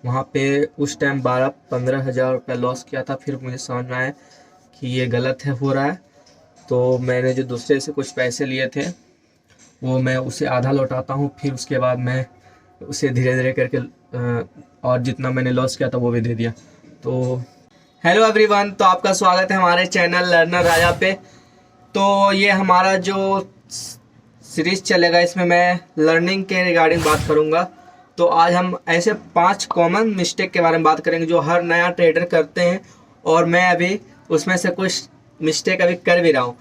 वहाँ पे उस टाइम 12-15 हज़ार रुपये लॉस किया था। फिर मुझे समझ में आया कि ये गलत है हो रहा है। तो मैंने जो दूसरे से कुछ पैसे लिए थे वो मैं उसे आधा लौटाता हूँ, फिर उसके बाद मैं उसे धीरे धीरे करके और जितना मैंने लॉस किया था वो भी दे दिया। तो हेलो एवरीवन, तो आपका स्वागत है हमारे चैनल लर्नर राजा पे। तो ये हमारा जो सीरीज चलेगा इसमें मैं लर्निंग के रिगार्डिंग बात करूँगा। तो आज हम ऐसे 5 कॉमन मिस्टेक के बारे में बात करेंगे जो हर नया ट्रेडर करते हैं, और मैं अभी उसमें से कुछ मिस्टेक अभी कर भी रहा हूँ।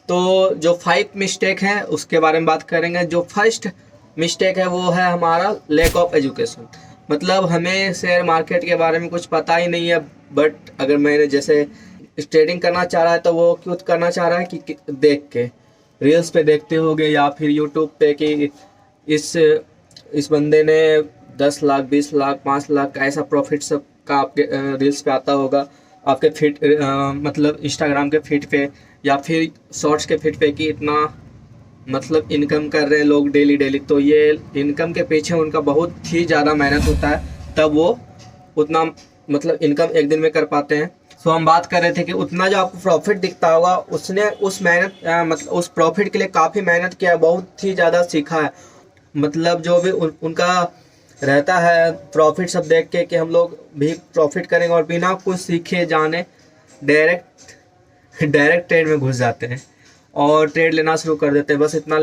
तो जो 5 मिस्टेक हैं उसके बारे में बात करेंगे। जो फर्स्ट मिस्टेक है वो है हमारा लैक ऑफ एजुकेशन। मतलब हमें शेयर मार्केट के बारे में कुछ पता ही नहीं है, बट अगर मैंने जैसे ट्रेडिंग करना चाह रहा है तो वो क्यों करना चाह रहा है कि देख के रील्स पे देखते होंगे या फिर यूट्यूब पे कि इस बंदे ने 10 लाख 20 लाख 5 लाख का ऐसा प्रॉफिट सब का आपके रील्स पे आता होगा, आपके फीड मतलब इंस्टाग्राम के फीड पे या फिर शॉर्ट्स के फीड पे कि इतना मतलब इनकम कर रहे हैं लोग डेली डेली। तो ये इनकम के पीछे उनका बहुत ही ज़्यादा मेहनत होता है, तब वो उतना मतलब इनकम एक दिन में कर पाते हैं। सो हम बात कर रहे थे कि उतना जो आपको प्रॉफिट दिखता होगा उसने उस मेहनत मतलब उस प्रॉफिट के लिए काफ़ी मेहनत किया है, बहुत ही ज़्यादा सीखा है। मतलब जो भी उनका रहता है प्रॉफिट सब देख के कि हम लोग भी प्रॉफिट करेंगे, और बिना कुछ सीखे जाने डायरेक्ट ट्रेड में घुस जाते हैं और ट्रेड लेना शुरू कर देते हैं। बस इतना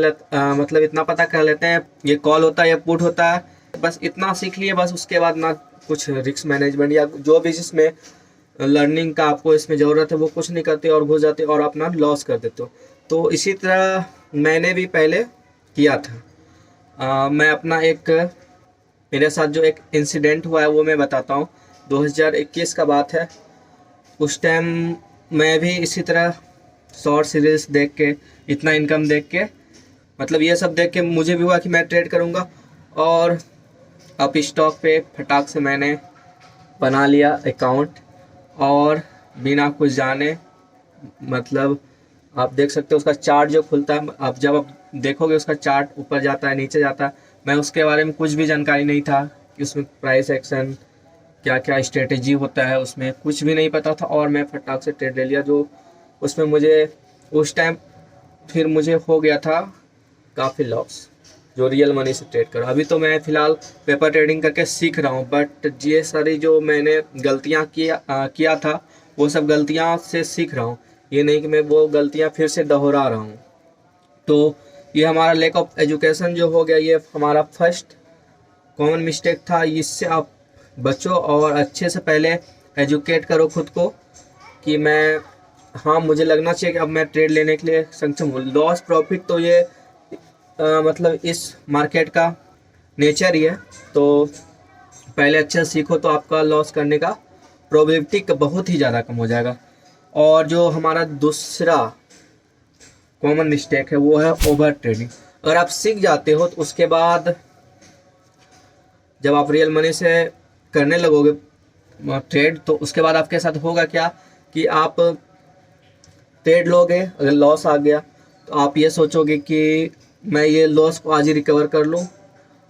मतलब इतना पता कर लेते हैं ये कॉल होता है या पुट होता है, बस इतना सीख लिए। बस उसके बाद ना कुछ रिस्क मैनेजमेंट या जो भी जिसमें लर्निंग का आपको इसमें ज़रूरत है वो कुछ नहीं करते और घुस जाते और अपना लॉस कर देते हो। तो इसी तरह मैंने भी पहले किया था। मैं अपना एक मेरे साथ जो एक इंसिडेंट हुआ है वो मैं बताता हूँ। 2021 का बात है। उस टाइम मैं भी इसी तरह शॉर्ट सीरीज देख के इतना इनकम देख के मतलब ये सब देख के मुझे भी हुआ कि मैं ट्रेड करूँगा, और अब स्टॉक पे फटाक से मैंने बना लिया अकाउंट और बिना कुछ जाने मतलब आप देख सकते हो उसका चार्ट जो खुलता है, आप जब आप देखोगे उसका चार्ट ऊपर जाता है नीचे जाता है। मैं उसके बारे में कुछ भी जानकारी नहीं था कि उसमें प्राइस एक्शन क्या क्या स्ट्रेटेजी होता है, उसमें कुछ भी नहीं पता था, और मैं फटाक से ट्रेड ले लिया। जो उसमें मुझे उस टाइम फिर मुझे हो गया था काफ़ी लॉस जो रियल मनी से ट्रेड करो। अभी तो मैं फ़िलहाल पेपर ट्रेडिंग करके सीख रहा हूँ, बट ये सारी जो मैंने गलतियाँ किया था वो सब गलतियाँ से सीख रहा हूँ। ये नहीं कि मैं वो गलतियाँ फिर से दोहरा रहा हूँ। तो ये हमारा लैक ऑफ एजुकेशन जो हो गया, ये हमारा फर्स्ट कॉमन मिस्टेक था। इससे आप बचो और अच्छे से पहले एजुकेट करो खुद को कि मैं हाँ मुझे लगना चाहिए कि अब मैं ट्रेड लेने के लिए सक्षम हूँ। लॉस प्रॉफिट तो ये मतलब इस मार्केट का नेचर ही है। तो पहले अच्छे से सीखो तो आपका लॉस करने का प्रोबेबिलिटी बहुत ही ज़्यादा कम हो जाएगा। और जो हमारा दूसरा कॉमन मिस्टेक है वो है ओवर ट्रेडिंग। अगर आप सीख जाते हो तो उसके बाद जब आप रियल मनी से करने लगोगे ट्रेड, तो उसके बाद आपके साथ होगा क्या कि आप ट्रेड लोगे, अगर लॉस आ गया तो आप ये सोचोगे कि मैं ये लॉस को आज ही रिकवर कर लूँ,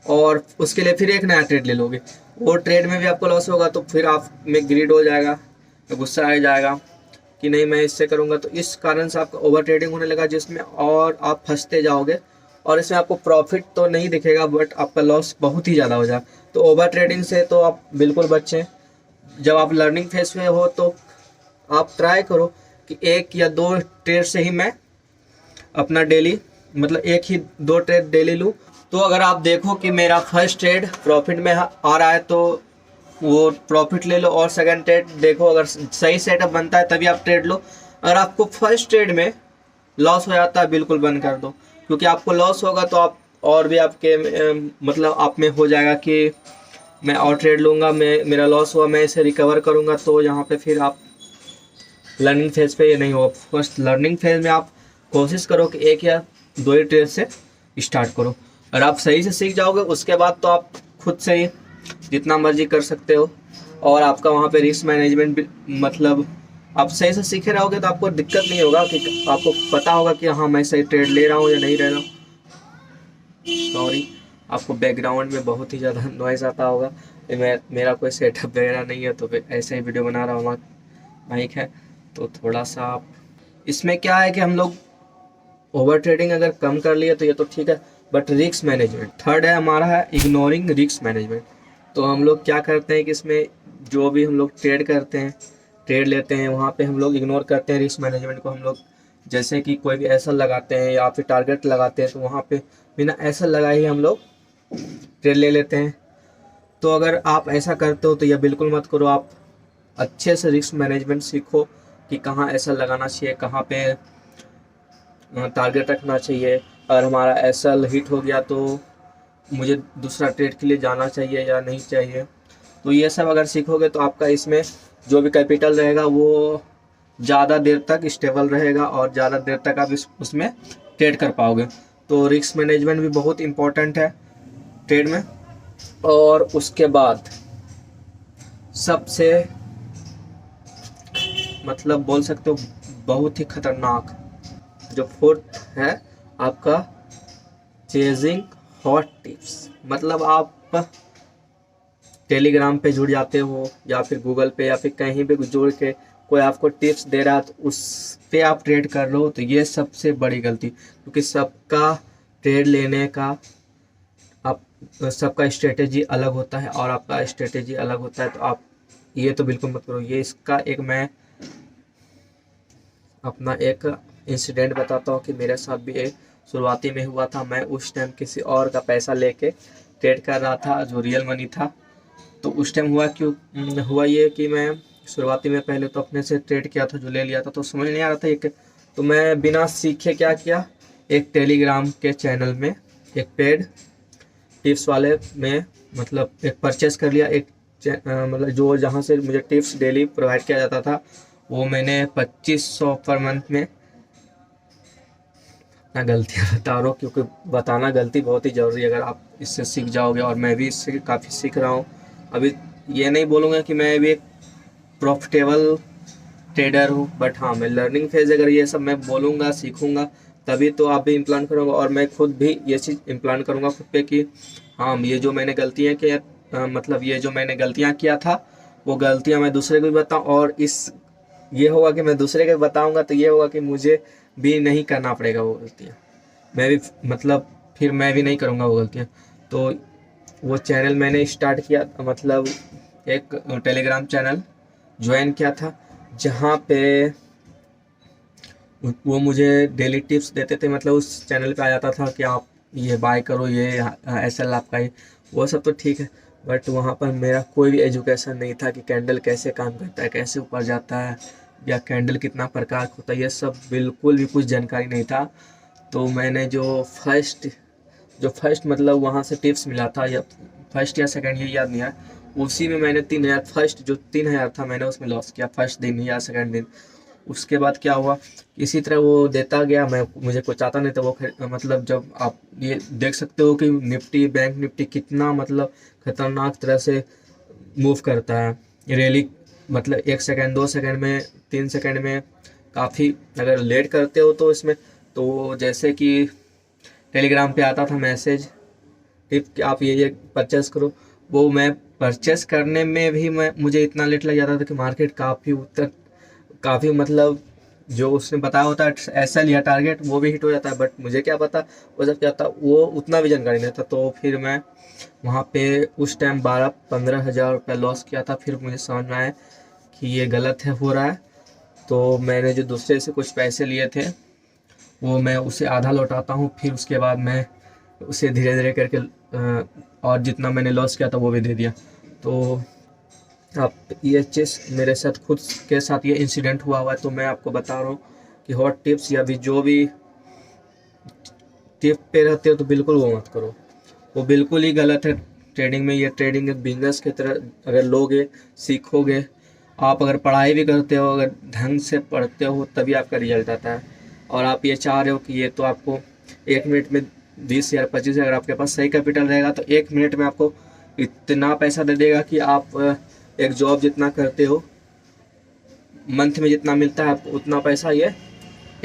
और उसके लिए फिर एक नया ट्रेड ले लोगे। वो ट्रेड में भी आपको लॉस होगा तो फिर आप में ग्रीड हो जाएगा, तो गुस्सा आ जाएगा कि नहीं मैं इससे करूँगा। तो इस कारण से आपका ओवर ट्रेडिंग होने लगा जिसमें और आप फंसते जाओगे, और इसमें आपको प्रॉफिट तो नहीं दिखेगा बट आपका लॉस बहुत ही ज़्यादा हो जाए। तो ओवर ट्रेडिंग से तो आप बिल्कुल बचें। जब आप लर्निंग फेज में हो तो आप ट्राई करो कि 1 या 2 ट्रेड से ही मैं अपना डेली मतलब 1 ही 2 ट्रेड डेली लूँ। तो अगर आप देखो कि मेरा फर्स्ट ट्रेड प्रॉफिट में आ रहा है तो वो प्रॉफिट ले लो, और सेकंड ट्रेड देखो अगर सही सेटअप बनता है तभी आप ट्रेड लो। अगर आपको फर्स्ट ट्रेड में लॉस हो जाता है बिल्कुल बंद कर दो, क्योंकि आपको लॉस होगा तो आप और भी आपके मतलब आप में हो जाएगा कि मैं और ट्रेड लूँगा, मेरा लॉस हुआ मैं इसे रिकवर करूँगा। तो यहाँ पे फिर आप लर्निंग फेज पे ये नहीं हो। फर्स्ट लर्निंग फेज में आप कोशिश करो कि 1 या 2 ही ट्रेड से स्टार्ट करो। अगर आप सही से सीख जाओगे उसके बाद तो आप खुद से ही जितना मर्जी कर सकते हो, और आपका वहाँ पे रिस्क मैनेजमेंट भी मतलब आप सही से सीखे रहोगे तो आपको दिक्कत नहीं होगा कि आपको पता होगा कि हाँ मैं सही ट्रेड ले रहा हूँ या नहीं ले रहा हूँ। सॉरी, आपको बैकग्राउंड में बहुत ही ज़्यादा नॉइज़ आता होगा। मेरा कोई सेटअप वगैरह नहीं है, तो फिर ऐसे ही वीडियो बना रहा हूँ। माइक है तो थोड़ा सा आप, इसमें क्या है कि हम लोग ओवर ट्रेडिंग अगर कम कर लिए तो ये तो ठीक है, बट रिस्क मैनेजमेंट थर्ड है हमारा, है इग्नोरिंग रिस्क मैनेजमेंट। तो हम लोग क्या करते हैं कि इसमें जो भी हम लोग ट्रेड करते हैं, ट्रेड लेते हैं, वहाँ पे हम लोग इग्नोर करते हैं रिस्क मैनेजमेंट को। हम लोग जैसे कि कोई भी ऐसा लगाते हैं या फिर टारगेट लगाते हैं, तो वहाँ पे बिना ऐसा लगाए ही हम लोग ट्रेड ले लेते हैं। तो अगर आप ऐसा करते हो तो यह बिल्कुल मत करो। आप अच्छे से रिस्क मैनेजमेंट सीखो कि कहाँ ऐसा लगाना चाहिए, कहाँ पे टारगेट रखना चाहिए। अगर हमारा ऐसा हिट हो गया तो मुझे दूसरा ट्रेड के लिए जाना चाहिए या नहीं चाहिए। तो ये सब अगर सीखोगे तो आपका इसमें जो भी कैपिटल रहेगा वो ज़्यादा देर तक स्टेबल रहेगा और ज़्यादा देर तक आप उसमें ट्रेड कर पाओगे। तो रिस्क मैनेजमेंट भी बहुत इम्पोर्टेंट है ट्रेड में। और उसके बाद सबसे मतलब बोल सकते हो बहुत ही खतरनाक जो फोर्थ है आपका, चेजिंग हॉट टिप्स। मतलब आप टेलीग्राम पे जुड़ जाते हो या फिर गूगल पे या फिर कहीं भी जुड़ के कोई आपको टिप्स दे रहा है तो उस पे आप ट्रेड कर लो, तो ये सबसे बड़ी गलती। क्योंकि सबका ट्रेड लेने का आप सबका स्ट्रेटेजी अलग होता है और आपका स्ट्रेटेजी अलग होता है। तो आप ये तो बिल्कुल मत करो। ये इसका एक मैं अपना एक इंसिडेंट बताता हूँ कि मेरे साथ भी एक शुरुआती में हुआ था। मैं उस टाइम किसी और का पैसा लेके ट्रेड कर रहा था जो रियल मनी था। तो उस टाइम हुआ ये कि मैं शुरुआती में पहले तो अपने से ट्रेड किया था, जो ले लिया था, तो समझ नहीं आ रहा था एक। तो मैं बिना सीखे क्या किया, एक टेलीग्राम के चैनल में एक पेड टिप्स वाले में मतलब एक परचेस कर लिया। एक मतलब जो जहाँ से मुझे टिप्स डेली प्रोवाइड किया जाता था वो मैंने 2500 पर मंथ में, ना गलतियाँ बता रहा हूँ क्योंकि बताना गलती बहुत ही ज़रूरी है। अगर आप इससे सीख जाओगे, और मैं भी इससे काफ़ी सीख रहा हूँ। अभी ये नहीं बोलूँगा कि मैं भी एक प्रॉफिटेबल ट्रेडर हूँ, बट हाँ मैं लर्निंग फेज, अगर ये सब मैं बोलूँगा सीखूँगा तभी तो आप भी इम्प्लांट करूँगा। और मैं खुद भी ये चीज़ इम्प्लांट करूँगा खुद पे कि हाँ ये जो मैंने गलतियाँ किया, मतलब ये जो मैंने गलतियाँ किया था वो गलतियाँ मैं दूसरे को भी बताऊँ। और ये होगा कि मैं दूसरे को बताऊँगा तो ये होगा कि मुझे भी नहीं करना पड़ेगा वो गलतियाँ। मैं भी मतलब फिर मैं भी नहीं करूँगा वो गलतियाँ। तो वो चैनल मैंने स्टार्ट किया, मतलब एक टेलीग्राम चैनल ज्वाइन किया था जहाँ पे वो मुझे डेली टिप्स देते थे। मतलब उस चैनल पे आ जाता था कि आप ये बाय करो, ये ऐसा लाभ का ही, वो सब तो ठीक है। बट वहाँ पर मेरा कोई भी एजुकेशन नहीं था कि कैंडल कैसे काम करता है, कैसे ऊपर जाता है, या कैंडल कितना प्रकार का होता है, ये सब बिल्कुल भी कुछ जानकारी नहीं था। तो मैंने जो फर्स्ट मतलब वहाँ से टिप्स मिला था, या फर्स्ट या सेकंड ये याद नहीं है, उसी में मैंने 3000 फर्स्ट जो 3000 था मैंने उसमें लॉस किया फर्स्ट दिन या सेकंड दिन। उसके बाद क्या हुआ, इसी तरह वो देता गया, मुझे कुछ आता नहीं था वो। मतलब जब आप ये देख सकते हो कि निफ्टी, बैंक निफ्टी कितना मतलब खतरनाक तरह से मूव करता है रैली, मतलब 1 सेकंड 2 सेकंड में 3 सेकंड में काफ़ी अगर लेट करते हो तो इसमें, तो जैसे कि टेलीग्राम पे आता था मैसेज टिप कि आप ये परचेस करो, वो मैं परचेस करने में भी मुझे इतना लेट लग जाता था कि मार्केट काफ़ी मतलब जो उसने बताया होता है ऐसा लिया टारगेट वो भी हिट हो जाता है। बट मुझे क्या पता वो जब क्या था, वो उतना भी जानकारी नहीं था। तो फिर मैं वहाँ पे उस टाइम 12-15 हज़ार रुपये लॉस किया था। फिर मुझे समझ में आया कि ये गलत हो रहा है। तो मैंने जो दूसरे से कुछ पैसे लिए थे वो मैं उसे आधा लौटाता हूँ, फिर उसके बाद मैं उसे धीरे धीरे करके और जितना मैंने लॉस किया था वो भी दे दिया। तो आप ये चीज़ मेरे साथ खुद के साथ ये इंसिडेंट हुआ है, तो मैं आपको बता रहा हूँ कि हॉट टिप्स या भी जो भी टिप पे रहते हो तो बिल्कुल वो मत करो, वो बिल्कुल ही गलत है ट्रेडिंग में। ये ट्रेडिंग एक बिजनेस की तरह अगर लोगे, सीखोगे, आप अगर पढ़ाई भी करते हो, अगर ढंग से पढ़ते हो तभी आपका रिजल्ट आता है। और आप ये चाह रहे हो कि ये तो आपको 1 मिनट में 20,000 25,000, अगर आपके पास सही कैपिटल रहेगा तो 1 मिनट में आपको इतना पैसा दे देगा कि आप एक जॉब जितना करते हो मंथ में जितना मिलता है आपको उतना पैसा ये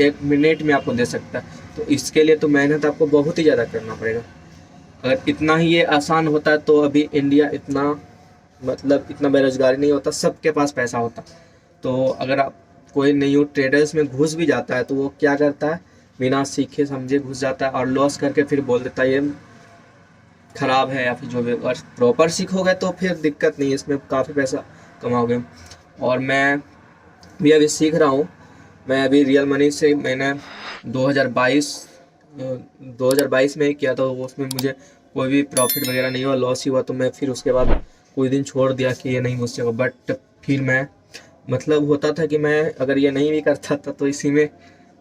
1 मिनट में आपको दे सकता है। तो इसके लिए तो मेहनत आपको बहुत ही ज़्यादा करना पड़ेगा। अगर इतना ही ये आसान होता है तो अभी इंडिया इतना मतलब इतना बेरोजगारी नहीं होता, सबके पास पैसा होता। तो अगर आप कोई न्यू ट्रेडर्स में घुस भी जाता है तो वो क्या करता है, बिना सीखे समझे घुस जाता है और लॉस करके फिर बोल देता है ये खराब है या फिर जो भी। और प्रॉपर सीखोगे तो फिर दिक्कत नहीं है, इसमें काफ़ी पैसा कमाओगे। और मैं भी अभी सीख रहा हूँ। मैं अभी रियल मनी से मैंने 2022 में ही किया था, उसमें मुझे कोई भी प्रॉफिट वगैरह नहीं हुआ, लॉस ही हुआ। तो मैं फिर उसके बाद कुछ दिन छोड़ दिया कि ये नहीं मुझसे होगा। बट फिर मैं मतलब होता था कि मैं अगर ये नहीं भी करता था तो इसी में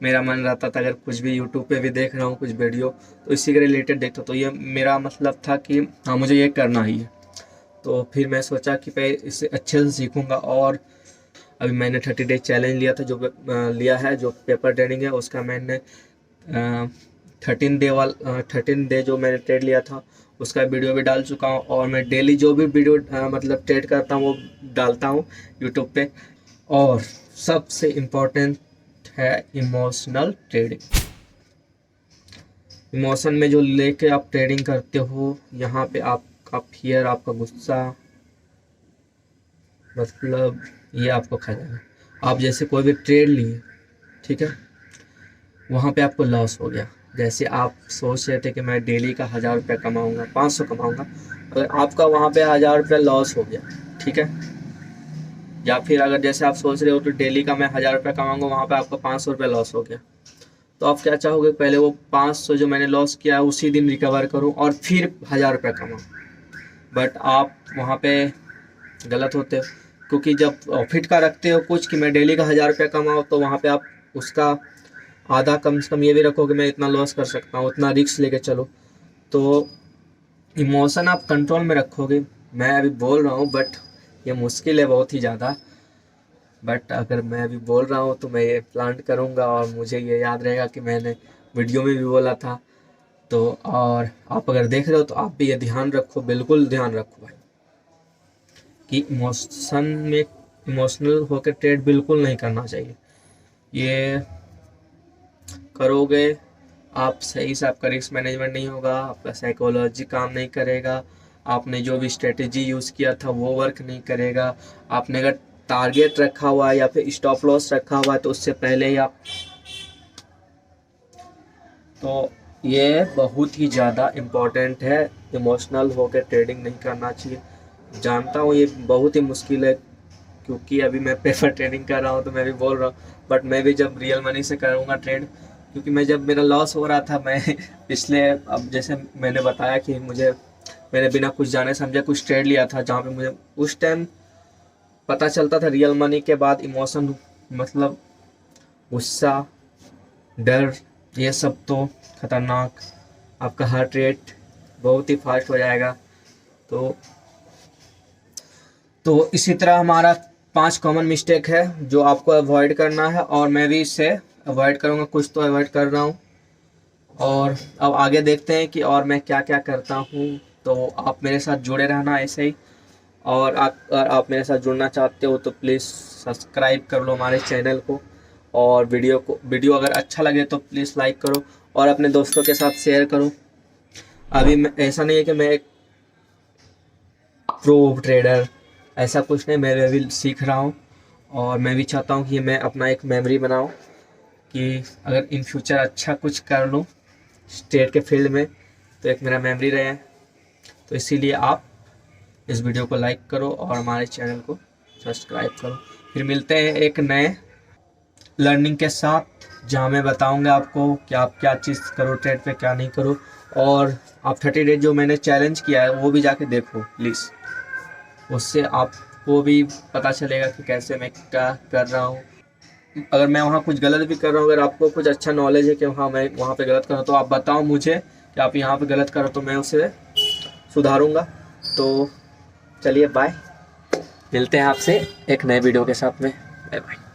मेरा मन रहता था। अगर कुछ भी यूट्यूब पे भी देख रहा हूँ कुछ वीडियो तो इसी के रिलेटेड देखता, तो ये मेरा मतलब था कि हाँ मुझे ये करना ही है। तो फिर मैं सोचा कि मैं इसे अच्छे से सीखूँगा। और अभी मैंने 30 डेज चैलेंज लिया था, जो लिया है जो पेपर ट्रेडिंग है उसका। मैंने 13 डे जो मैंने ट्रेड लिया था उसका वीडियो भी डाल चुका हूँ। और मैं डेली जो भी वीडियो मतलब ट्रेड करता हूँ वो डालता हूँ यूट्यूब पे। और सबसे इम्पोर्टेंट है इमोशनल ट्रेडिंग। इमोशन में जो लेके आप ट्रेडिंग करते हो, यहाँ पे आपका फियर, आपका गुस्सा, मतलब ये आपको खा जाएगा। आप जैसे कोई भी ट्रेड लिए, ठीक है, वहाँ पे आपको लॉस हो गया। जैसे आप सोच रहे थे कि मैं डेली का 1000 रुपये कमाऊँगा, 500 कमाऊँगा, अगर आपका वहाँ पे 1000 रुपये लॉस हो गया, ठीक है। या फिर अगर जैसे आप सोच रहे हो तो डेली का मैं 1000 रुपये कमाऊँगा, वहाँ पे आपका 500 रुपये लॉस हो गया, तो आप क्या चाहोगे, पहले वो 500 जो मैंने लॉस किया है उसी दिन रिकवर करूँ और फिर 1000 रुपये कमाऊँ। बट आप वहाँ पे गलत होते हो, क्योंकि जब प्रॉफिट का रखते हो कुछ कि मैं डेली का 1000 रुपये कमाऊँ, तो वहाँ पे आप उसका आधा कम से कम ये भी रखो कि मैं इतना लॉस कर सकता हूँ, उतना रिस्क लेके चलो। तो इमोशन आप कंट्रोल में रखोगे। मैं अभी बोल रहा हूँ बट ये मुश्किल है बहुत ही ज़्यादा। बट अगर मैं अभी बोल रहा हूँ तो मैं ये प्लान करूँगा और मुझे ये याद रहेगा कि मैंने वीडियो में भी बोला था। तो और आप अगर देख रहे हो तो आप भी ये ध्यान रखो, बिल्कुल ध्यान रखो भाई, कि इमोशनल होकर ट्रेड बिल्कुल नहीं करना चाहिए। ये करोगे आप सही से, आपका रिस्क मैनेजमेंट नहीं होगा, आपका साइकोलॉजी काम नहीं करेगा, आपने जो भी स्ट्रेटेजी यूज़ किया था वो वर्क नहीं करेगा। आपने अगर टारगेट रखा हुआ है या फिर स्टॉप लॉस रखा हुआ है तो उससे पहले ही आप, तो ये बहुत ही ज़्यादा इम्पोर्टेंट है। इमोशनल होकर ट्रेडिंग नहीं करना चाहिए। जानता हूँ ये बहुत ही मुश्किल है, क्योंकि अभी मैं पेपर ट्रेडिंग कर रहा हूँ तो मैं भी बोल रहा हूँ। बट मैं भी जब रियल मनी से करूँगा ट्रेड, क्योंकि मैं जब मेरा लॉस हो रहा था, मैं पिछले, अब जैसे मैंने बताया कि मैंने बिना कुछ जाने समझे कुछ ट्रेड लिया था, जहाँ पे मुझे उस टाइम पता चलता था रियल मनी के बाद इमोशन, मतलब गुस्सा, डर, ये सब तो खतरनाक, आपका हार्ट रेट बहुत ही फास्ट हो जाएगा। तो इसी तरह हमारा 5 कॉमन मिस्टेक है जो आपको अवॉइड करना है, और मैं भी इससे अवॉइड करूँगा, कुछ तो अवॉइड कर रहा हूँ। और अब आगे देखते हैं कि और मैं क्या क्या करता हूँ। तो आप मेरे साथ जुड़े रहना ऐसे ही। और अगर आप मेरे साथ जुड़ना चाहते हो तो प्लीज़ सब्सक्राइब कर लो हमारे चैनल को, और वीडियो अगर अच्छा लगे तो प्लीज़ लाइक करो और अपने दोस्तों के साथ शेयर करो। अभी मैं, ऐसा नहीं है कि मैं एक प्रो ट्रेडर, ऐसा कुछ नहीं, मैं अभी सीख रहा हूँ। और मैं भी चाहता हूँ कि मैं अपना एक मेमोरी बनाऊँ कि अगर इन फ्यूचर अच्छा कुछ कर लूँ ट्रेड के फील्ड में तो एक मेरा मेमोरी रहे। तो इसीलिए आप इस वीडियो को लाइक करो और हमारे चैनल को सब्सक्राइब करो। फिर मिलते हैं एक नए लर्निंग के साथ, जहाँ मैं बताऊंगा आपको कि आप क्या चीज़ करो ट्रेड पे, क्या नहीं करो। और आप 30 डेज जो मैंने चैलेंज किया है वो भी जाके देखो प्लीज़, उससे आपको भी पता चलेगा कि कैसे मैं क्या कर रहा हूँ। अगर मैं वहाँ कुछ गलत भी कर रहा हूँ, अगर आपको कुछ अच्छा नॉलेज है कि हाँ मैं वहाँ पे गलत कर रहा हूँ, तो आप बताओ मुझे कि आप यहाँ पे गलत करो, तो मैं उसे सुधारूँगा। तो चलिए बाय, मिलते हैं आपसे एक नए वीडियो के साथ में। Bye bye.